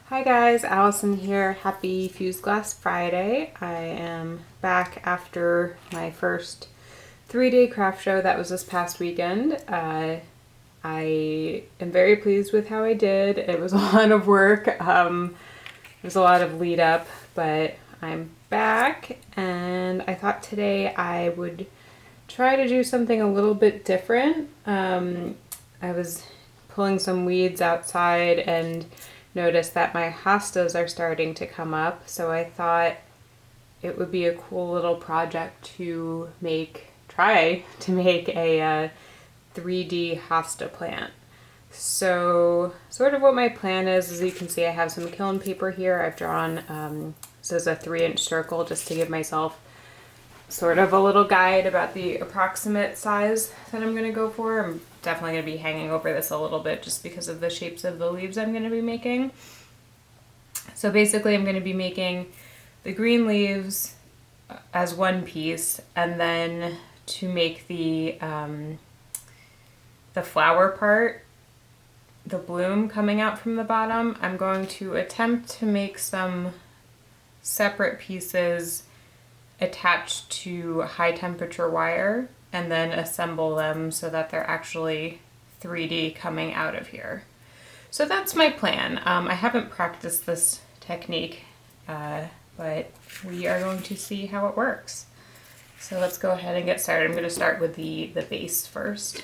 Hi guys, Allison here. Happy Fused Glass Friday. I am back after my first 3-day craft show that was this past weekend. I am very pleased with how I did. It was a lot of work. There was a lot of lead up, but I'm back and I thought today I would try to do something a little bit different. I was pulling some weeds outside and noticed that my hostas are starting to come up, so I thought it would be a cool little project to try to make a 3D hosta plant. So sort of what my plan is, as you can see, I have some kiln paper here. I've drawn, this is a 3-inch circle just to give myself sort of a little guide about the approximate size that I'm going to go for. I'm definitely going to be hanging over this a little bit just because of the shapes of the leaves I'm going to be making. So basically I'm going to be making the green leaves as one piece, and then to make the flower part, the bloom coming out from the bottom, I'm going to attempt to make some separate pieces attached to high temperature wire and then assemble them so that they're actually 3D coming out of here. So that's my plan. I haven't practiced this technique, but we are going to see how it works. So let's go ahead and get started. I'm going to start with the base first.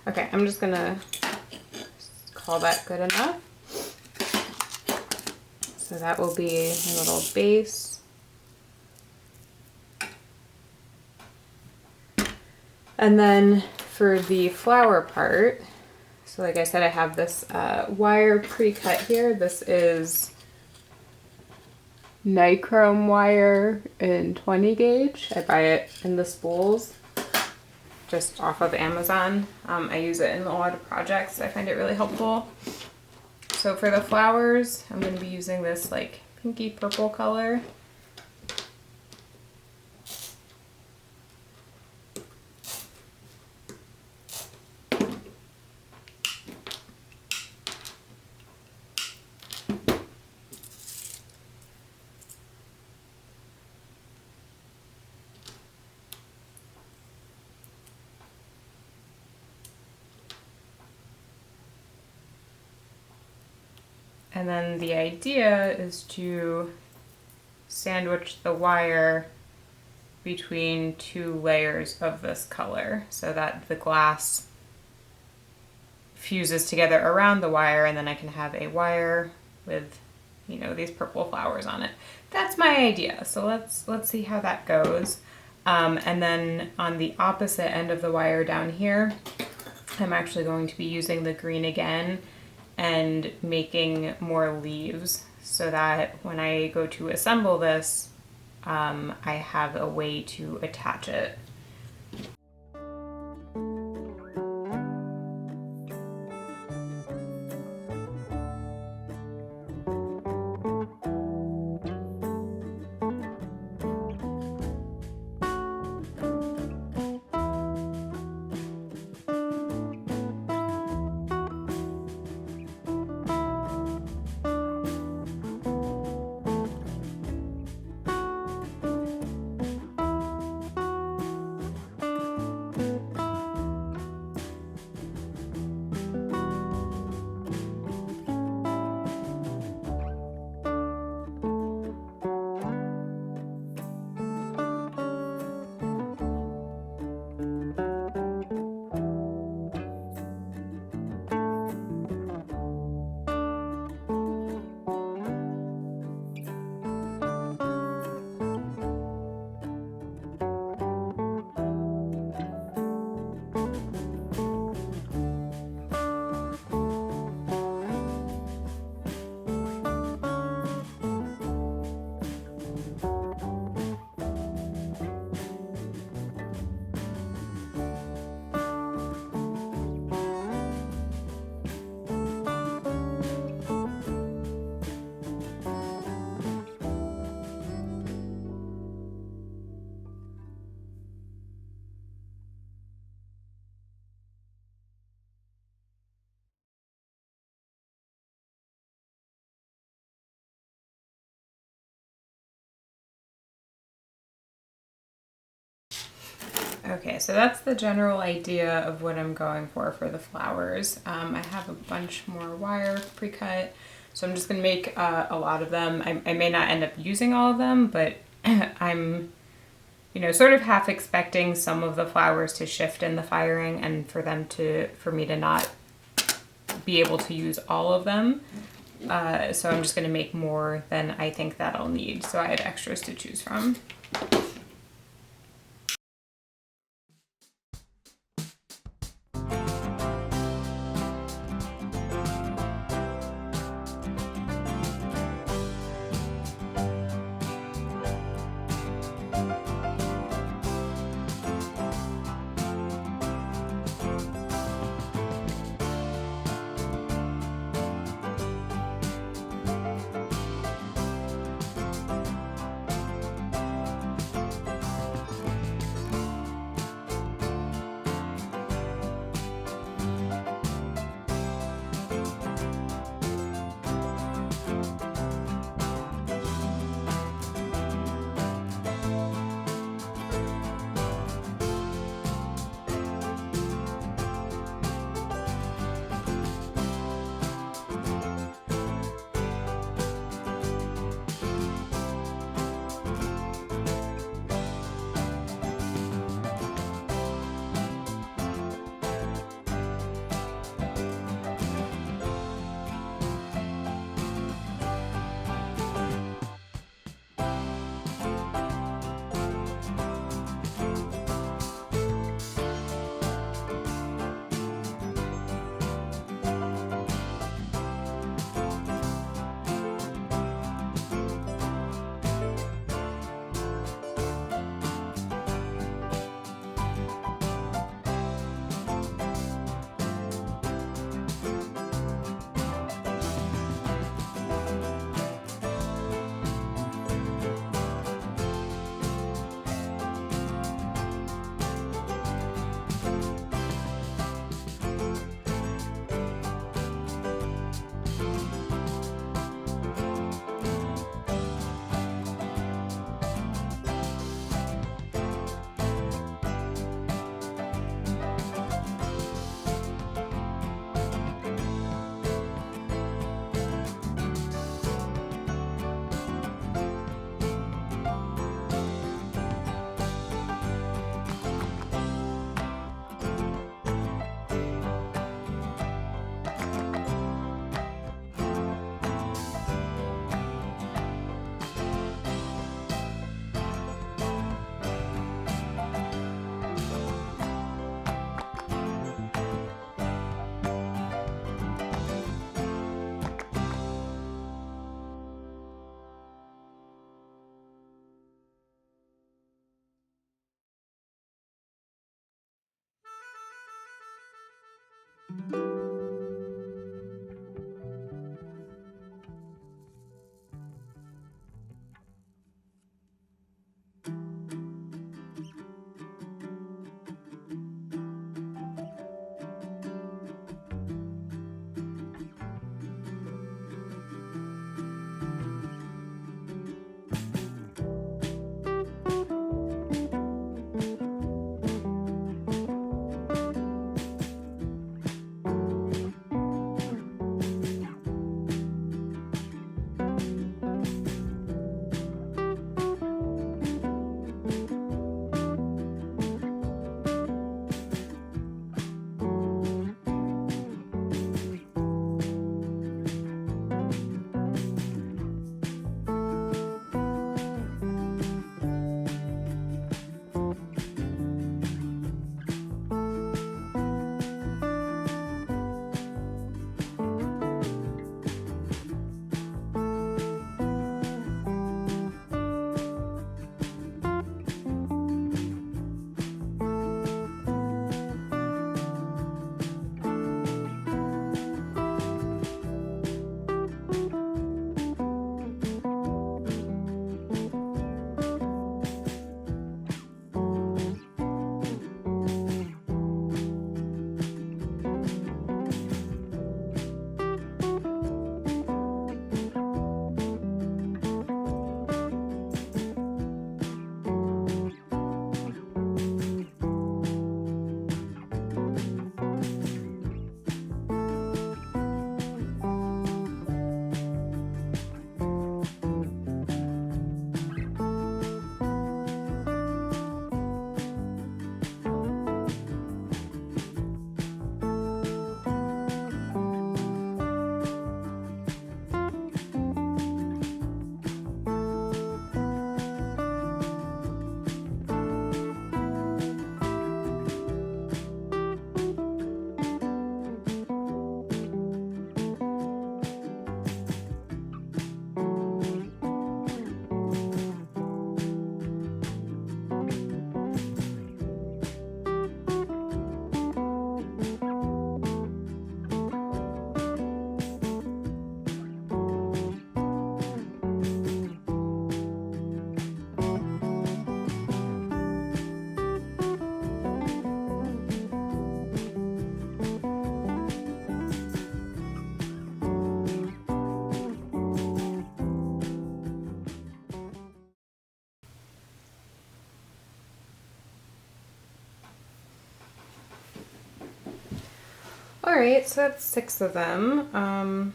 Okay, I'm just gonna call that good enough. So that will be my little base. And then for the flower part, so like I said, I have this wire pre-cut here. This is nichrome wire in 20 gauge. I buy it in the spools just off of Amazon. I use it in a lot of projects. I find it really helpful. So for the flowers, I'm going to be using this like pinky purple color. And then the idea is to sandwich the wire between two layers of this color so that the glass fuses together around the wire, and then I can have a wire with, you know, these purple flowers on it. That's my idea. So let's see how that goes. And then on the opposite end of the wire down here, I'm actually going to be using the green again and making more leaves so that when I go to assemble this, I have a way to attach it. Okay, so that's the general idea of what I'm going for the flowers. I have a bunch more wire pre-cut, so I'm just gonna make a lot of them. I may not end up using all of them, but I'm, you know, sort of half expecting some of the flowers to shift in the firing and for me to not be able to use all of them. So I'm just gonna make more than I think that I'll need, so I have extras to choose from. All right, so that's 6 of them. I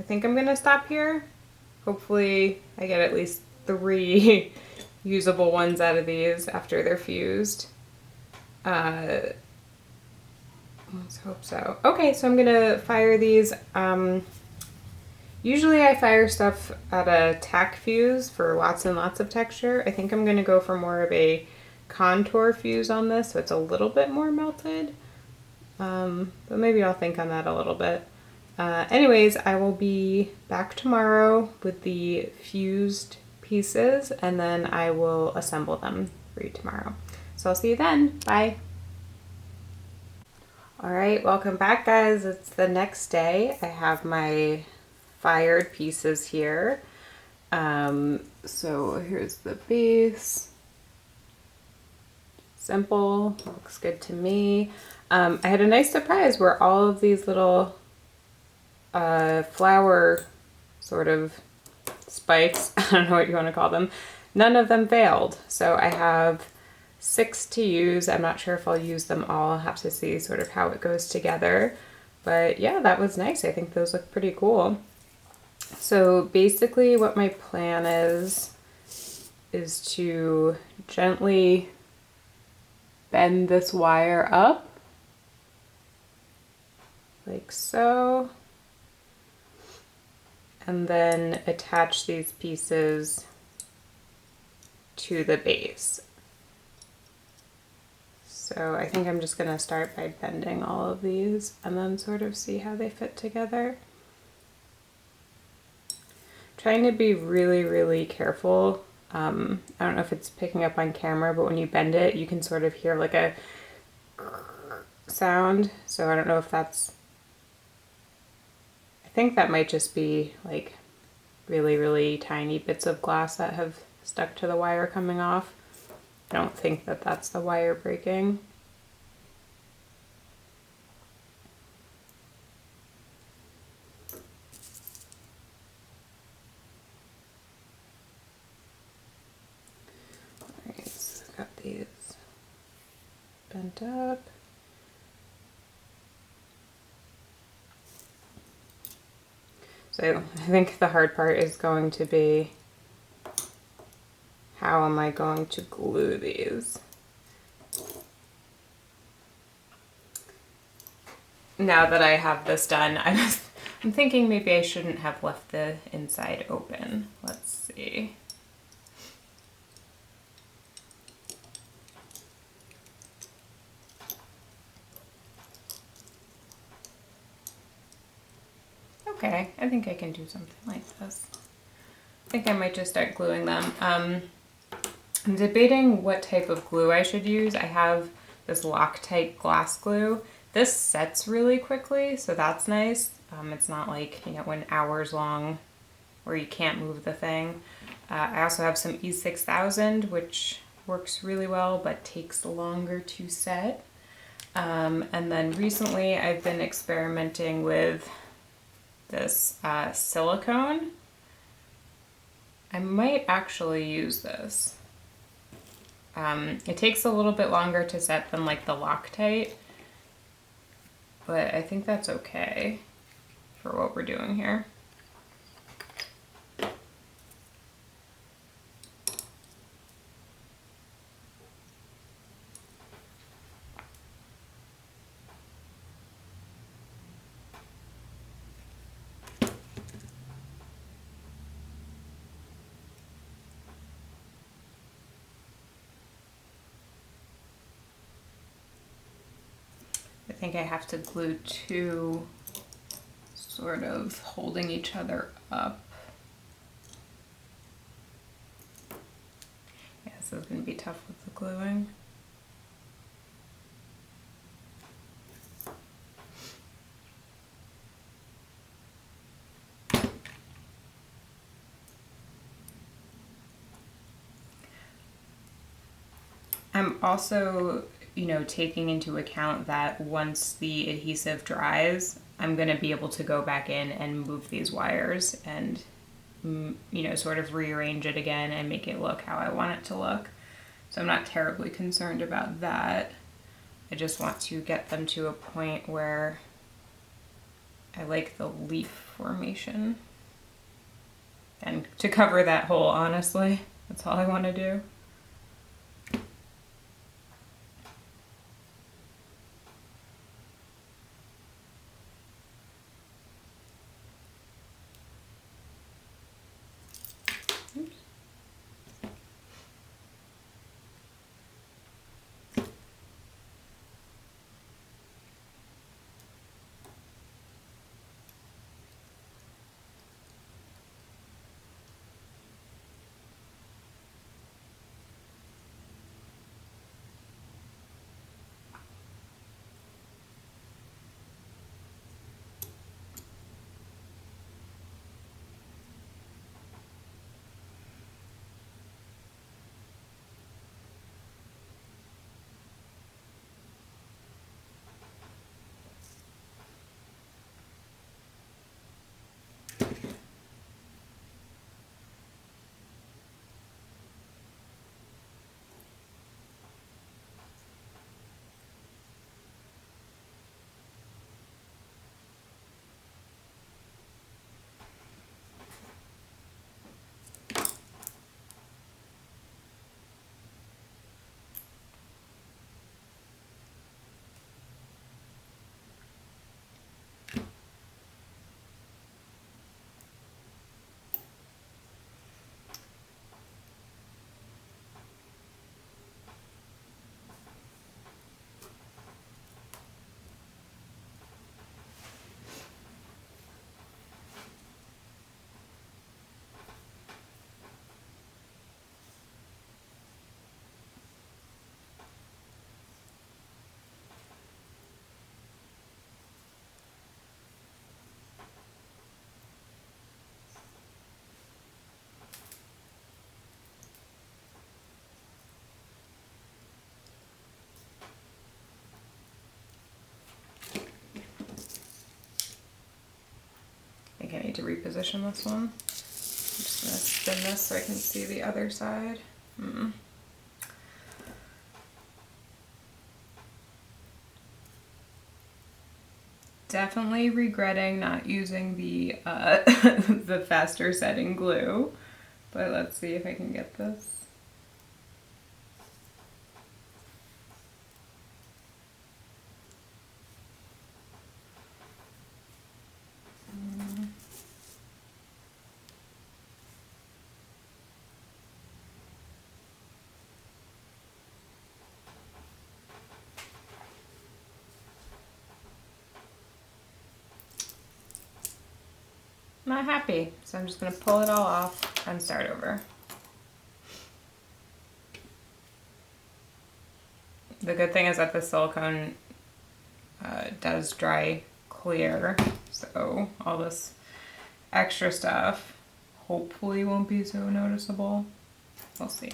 think I'm gonna stop here. Hopefully I get at least 3 usable ones out of these after they're fused. Let's hope so. Okay, so I'm gonna fire these. Usually I fire stuff at a tack fuse for lots and lots of texture. I think I'm gonna go for more of a contour fuse on this, so it's a little bit more melted. But maybe I'll think on that a little bit. Anyways, I will be back tomorrow with the fused pieces, and then I will assemble them for you tomorrow. So I'll see you then. Bye. All right, welcome back, guys. It's the next day. I have my fired pieces here. So here's the base. Simple, looks good to me. I had a nice surprise where all of these little flower sort of spikes, I don't know what you want to call them, none of them failed. So I have 6 to use. I'm not sure if I'll use them all. I'll have to see sort of how it goes together. But yeah, that was nice. I think those look pretty cool. So basically what my plan is to gently bend this wire up like so, and then attach these pieces to the base. So I think I'm just going to start by bending all of these and then sort of see how they fit together. Trying to be really, really careful I don't know if it's picking up on camera, but when you bend it, you can sort of hear like a sound. So I don't know if that's, I think that might just be like really, really tiny bits of glass that have stuck to the wire coming off. I don't think that that's the wire breaking. Alright, so I've got these bent up. So I think the hard part is going to be, how am I going to glue these? Now that I have this done, I'm thinking maybe I shouldn't have left the inside open. Let's see. Okay, I think I can do something like this. I think I might just start gluing them. I'm debating what type of glue I should use. I have this Loctite glass glue. This sets really quickly, so that's nice. It's not like, you know, an hours long where you can't move the thing. I also have some E6000, which works really well, but takes longer to set. And then recently I've been experimenting with this silicone. I might actually use this. It takes a little bit longer to set than like the Loctite, but I think that's okay for what we're doing here. I think I have to glue two sort of holding each other up. Yeah, this is going to be tough with the gluing. I'm also, you know, taking into account that once the adhesive dries, I'm going to be able to go back in and move these wires and, you know, sort of rearrange it again and make it look how I want it to look. So I'm not terribly concerned about that. I just want to get them to a point where I like the leaf formation. And to cover that hole, honestly, that's all I want to do. think I need to reposition this one. I'm just gonna spin this so I can see the other side. Definitely regretting not using the the faster setting glue, but let's see if I can get this. Not happy, so I'm just going to pull it all off and start over. The good thing is that the silicone does dry clear, so all this extra stuff hopefully won't be so noticeable. We'll see.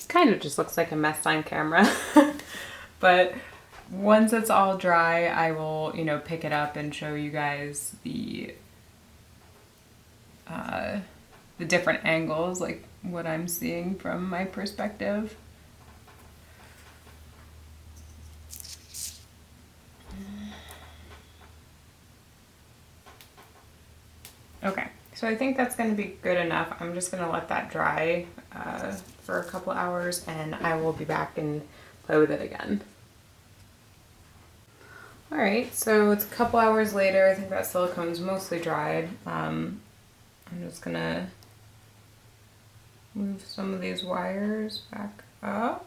Kind of just looks like a mess on camera, but once it's all dry, I will, you know, pick it up and show you guys the different angles, like what I'm seeing from my perspective. Okay, so I think that's going to be good enough. I'm just going to let that dry for a couple hours, and I will be back and play with it again. Alright, so it's a couple hours later. I think that silicone's mostly dried. I'm just going to move some of these wires back up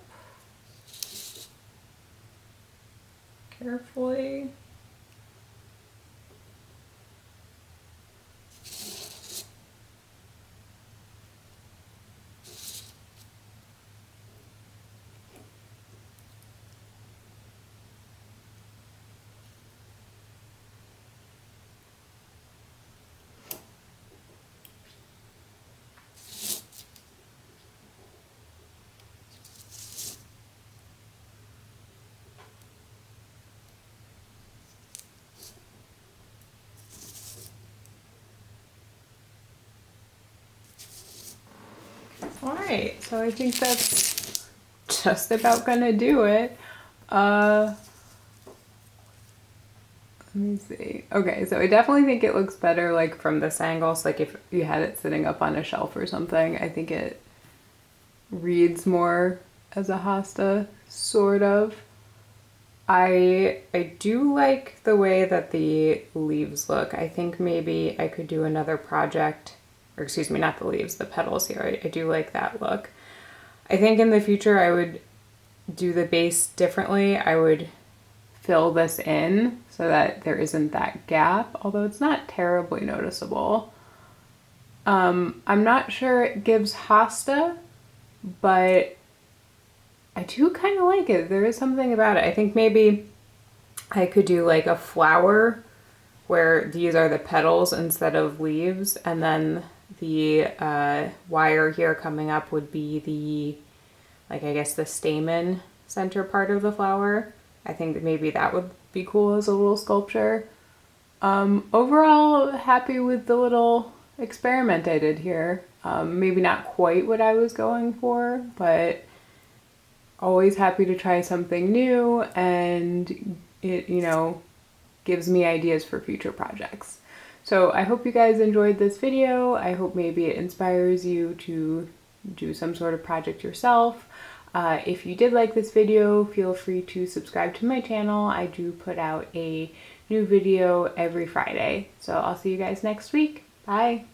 carefully. Alright, so I think that's just about gonna do it. Let me see. Okay, so I definitely think it looks better like from this angle. So like if you had it sitting up on a shelf or something, I think it reads more as a hosta, sort of. I do like the way that the leaves look. I think maybe I could do another project, or excuse me, not the leaves, the petals here. I do like that look. I think in the future I would do the base differently. I would fill this in so that there isn't that gap, although it's not terribly noticeable. I'm not sure it gives hosta, but I do kind of like it. There is something about it. I think maybe I could do like a flower where these are the petals instead of leaves, and then the wire here coming up would be the, like, I guess the stamen center part of the flower. I think that maybe that would be cool as a little sculpture. Overall, happy with the little experiment I did here. Maybe not quite what I was going for, but always happy to try something new, and it, you know, gives me ideas for future projects. So I hope you guys enjoyed this video. I hope maybe it inspires you to do some sort of project yourself. If you did like this video, feel free to subscribe to my channel. I do put out a new video every Friday. So I'll see you guys next week. Bye.